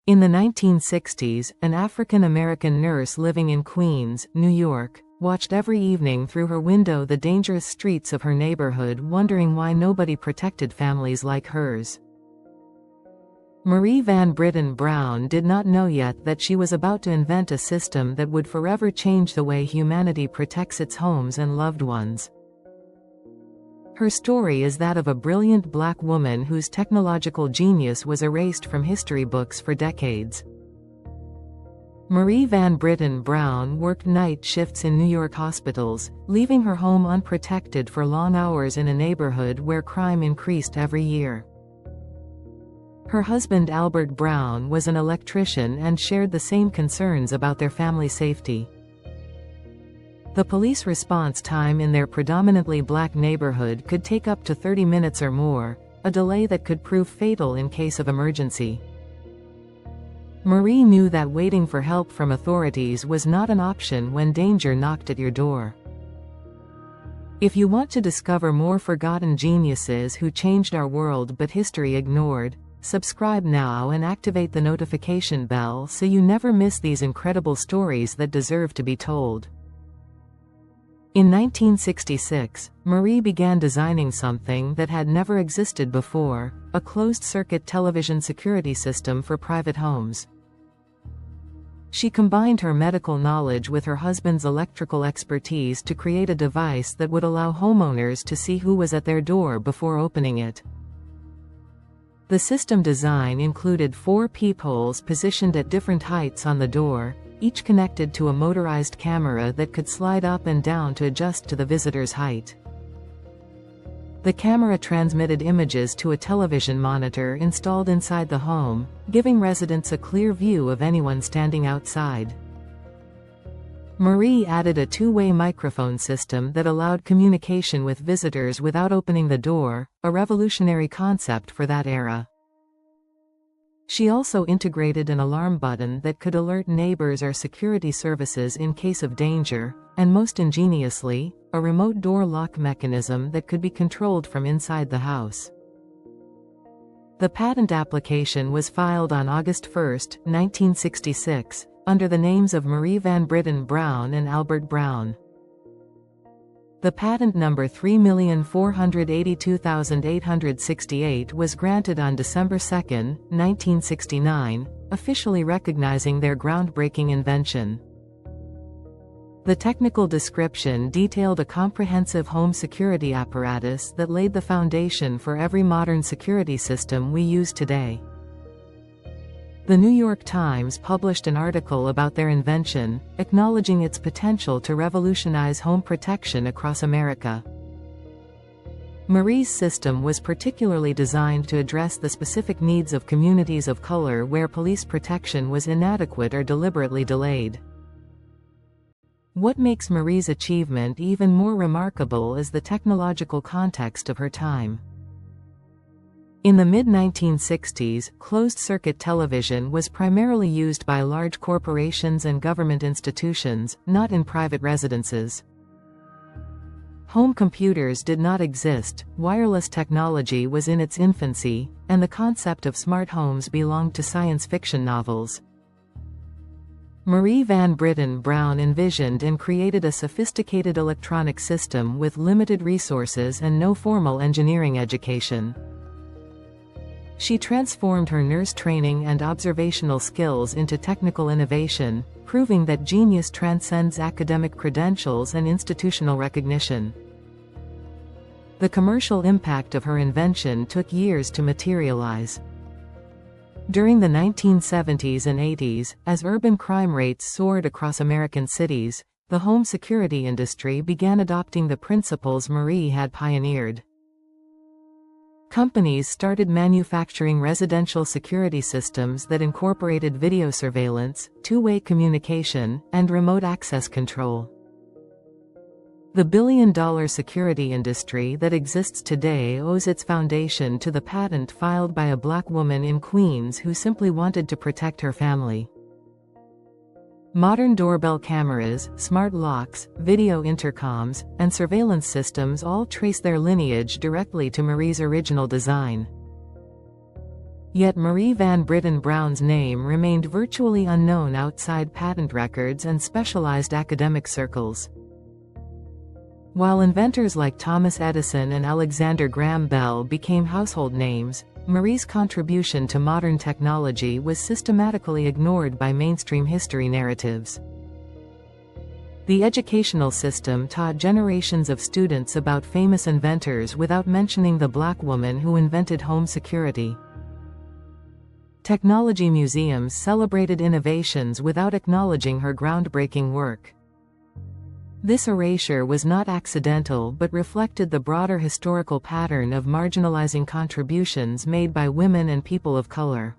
In the 1960s, an African-American nurse living in Queens, New York, watched every evening through her window the dangerous streets of her neighborhood, wondering why nobody protected families like hers. Marie Van Brittan Brown did not know yet that she was about to invent a system that would forever change the way humanity protects its homes and loved ones. Her story is that of a brilliant black woman whose technological genius was erased from history books for decades. Marie Van Brittan Brown worked night shifts in New York hospitals, leaving her home unprotected for long hours in a neighborhood where crime increased every year. Her husband Albert Brown was an electrician and shared the same concerns about their family safety. The police response time in their predominantly black neighborhood could take up to 30 minutes or more, a delay that could prove fatal in case of emergency. Marie knew that waiting for help from authorities was not an option when danger knocked at your door. If you want to discover more forgotten geniuses who changed our world but history ignored, subscribe now and activate the notification bell so you never miss these incredible stories that deserve to be told. In 1966, Marie began designing something that had never existed before, a closed-circuit television security system for private homes. She combined her medical knowledge with her husband's electrical expertise to create a device that would allow homeowners to see who was at their door before opening it. The system design included 4 peepholes positioned at different heights on the door, each connected to a motorized camera that could slide up and down to adjust to the visitor's height. The camera transmitted images to a television monitor installed inside the home, giving residents a clear view of anyone standing outside. Marie added a 2-way microphone system that allowed communication with visitors without opening the door, a revolutionary concept for that era. She also integrated an alarm button that could alert neighbors or security services in case of danger, and most ingeniously, a remote door lock mechanism that could be controlled from inside the house. The patent application was filed on August 1, 1966, under the names of Marie Van Brittan Brown and Albert Brown. The patent number 3,482,868 was granted on December 2, 1969, officially recognizing their groundbreaking invention. The technical description detailed a comprehensive home security apparatus that laid the foundation for every modern security system we use today. The New York Times published an article about their invention, acknowledging its potential to revolutionize home protection across America. Marie's system was particularly designed to address the specific needs of communities of color where police protection was inadequate or deliberately delayed. What makes Marie's achievement even more remarkable is the technological context of her time. In the mid-1960s, closed-circuit television was primarily used by large corporations and government institutions, not in private residences. Home computers did not exist, wireless technology was in its infancy, and the concept of smart homes belonged to science fiction novels. Marie Van Brittan Brown envisioned and created a sophisticated electronic system with limited resources and no formal engineering education. She transformed her nurse training and observational skills into technical innovation, proving that genius transcends academic credentials and institutional recognition. The commercial impact of her invention took years to materialize. During the 1970s and 80s, as urban crime rates soared across American cities, the home security industry began adopting the principles Marie had pioneered. Companies started manufacturing residential security systems that incorporated video surveillance, 2-way communication, and remote access control. The billion-dollar security industry that exists today owes its foundation to the patent filed by a black woman in Queens who simply wanted to protect her family. Modern doorbell cameras, smart locks, video intercoms, and surveillance systems all trace their lineage directly to Marie's original design. Yet Marie Van Brittan Brown's name remained virtually unknown outside patent records and specialized academic circles. While inventors like Thomas Edison and Alexander Graham Bell became household names, Marie's contribution to modern technology was systematically ignored by mainstream history narratives. The educational system taught generations of students about famous inventors without mentioning the black woman who invented home security. Technology museums celebrated innovations without acknowledging her groundbreaking work. This erasure was not accidental but reflected the broader historical pattern of marginalizing contributions made by women and people of color.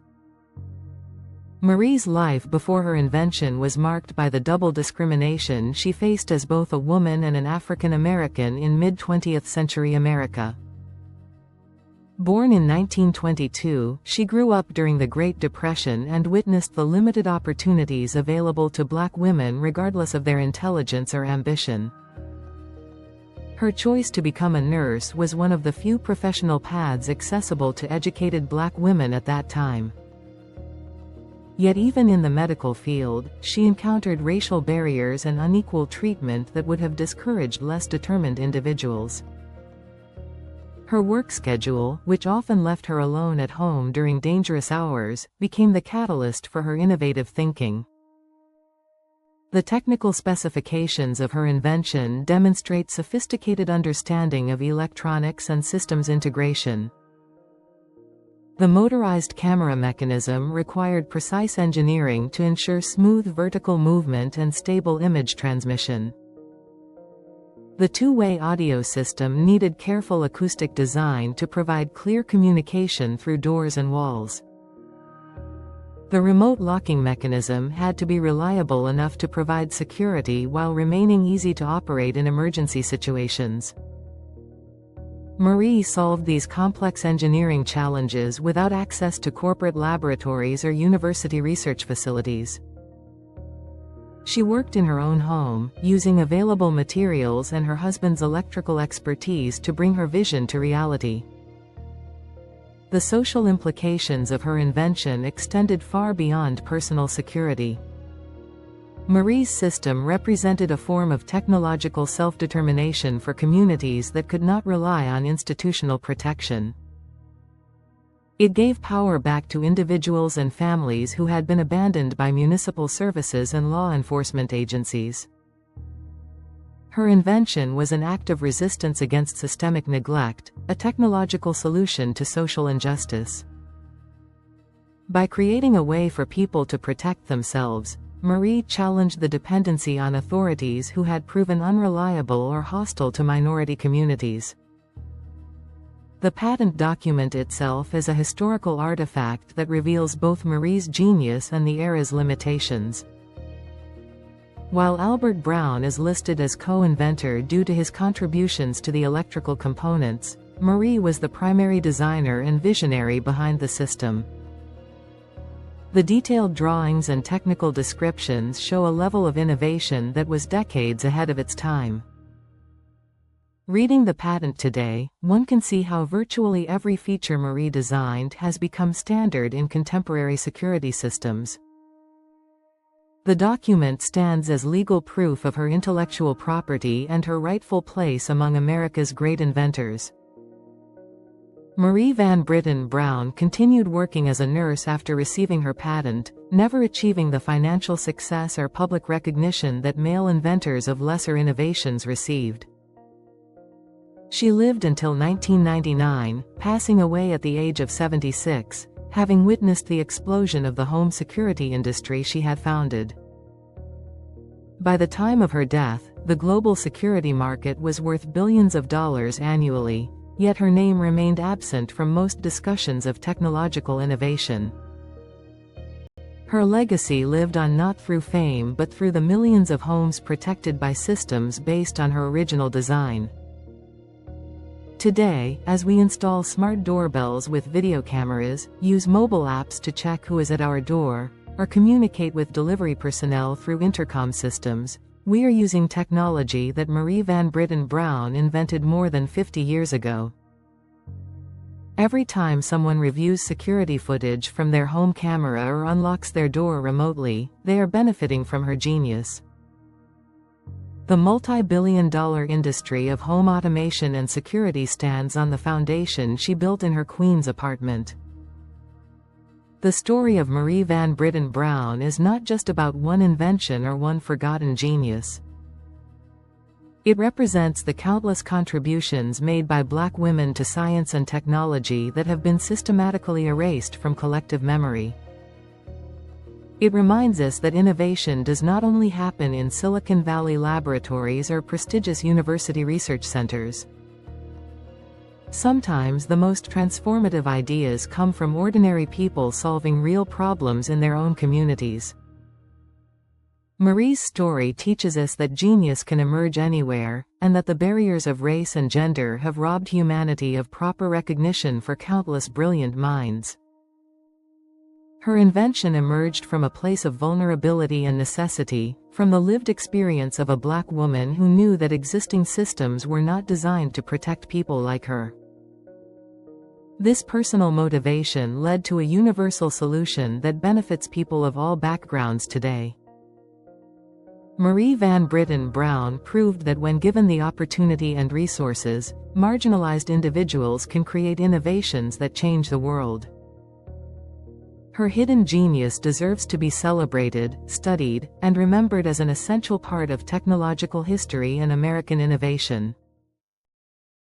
Marie's life before her invention was marked by the double discrimination she faced as both a woman and an African American in mid-20th century America. Born in 1922, she grew up during the Great Depression and witnessed the limited opportunities available to black women regardless of their intelligence or ambition. Her choice to become a nurse was one of the few professional paths accessible to educated black women at that time. Yet even in the medical field, she encountered racial barriers and unequal treatment that would have discouraged less determined individuals. Her work schedule, which often left her alone at home during dangerous hours, became the catalyst for her innovative thinking. The technical specifications of her invention demonstrate sophisticated understanding of electronics and systems integration. The motorized camera mechanism required precise engineering to ensure smooth vertical movement and stable image transmission. The two-way audio system needed careful acoustic design to provide clear communication through doors and walls. The remote locking mechanism had to be reliable enough to provide security while remaining easy to operate in emergency situations. Marie solved these complex engineering challenges without access to corporate laboratories or university research facilities. She worked in her own home, using available materials and her husband's electrical expertise to bring her vision to reality. The social implications of her invention extended far beyond personal security. Marie's system represented a form of technological self-determination for communities that could not rely on institutional protection. It gave power back to individuals and families who had been abandoned by municipal services and law enforcement agencies. Her invention was an act of resistance against systemic neglect, a technological solution to social injustice. By creating a way for people to protect themselves, Marie challenged the dependency on authorities who had proven unreliable or hostile to minority communities. The patent document itself is a historical artifact that reveals both Marie's genius and the era's limitations. While Albert Brown is listed as co-inventor due to his contributions to the electrical components, Marie was the primary designer and visionary behind the system. The detailed drawings and technical descriptions show a level of innovation that was decades ahead of its time. Reading the patent today, one can see how virtually every feature Marie designed has become standard in contemporary security systems. The document stands as legal proof of her intellectual property and her rightful place among America's great inventors. Marie Van Brittan Brown continued working as a nurse after receiving her patent, never achieving the financial success or public recognition that male inventors of lesser innovations received. She lived until 1999, passing away at the age of 76, having witnessed the explosion of the home security industry she had founded. By the time of her death, the global security market was worth billions of dollars annually, yet her name remained absent from most discussions of technological innovation. Her legacy lived on not through fame but through the millions of homes protected by systems based on her original design. Today, as we install smart doorbells with video cameras, use mobile apps to check who is at our door, or communicate with delivery personnel through intercom systems, we are using technology that Marie Van Brittan Brown invented more than 50 years ago. Every time someone reviews security footage from their home camera or unlocks their door remotely, they are benefiting from her genius. The multi-billion-dollar industry of home automation and security stands on the foundation she built in her Queens apartment. The story of Marie Van Brittan Brown is not just about one invention or one forgotten genius. It represents the countless contributions made by Black women to science and technology that have been systematically erased from collective memory. It reminds us that innovation does not only happen in Silicon Valley laboratories or prestigious university research centers. Sometimes the most transformative ideas come from ordinary people solving real problems in their own communities. Marie's story teaches us that genius can emerge anywhere, and that the barriers of race and gender have robbed humanity of proper recognition for countless brilliant minds. Her invention emerged from a place of vulnerability and necessity, from the lived experience of a Black woman who knew that existing systems were not designed to protect people like her. This personal motivation led to a universal solution that benefits people of all backgrounds today. Marie Van Brittan Brown proved that when given the opportunity and resources, marginalized individuals can create innovations that change the world. Her hidden genius deserves to be celebrated, studied, and remembered as an essential part of technological history and American innovation.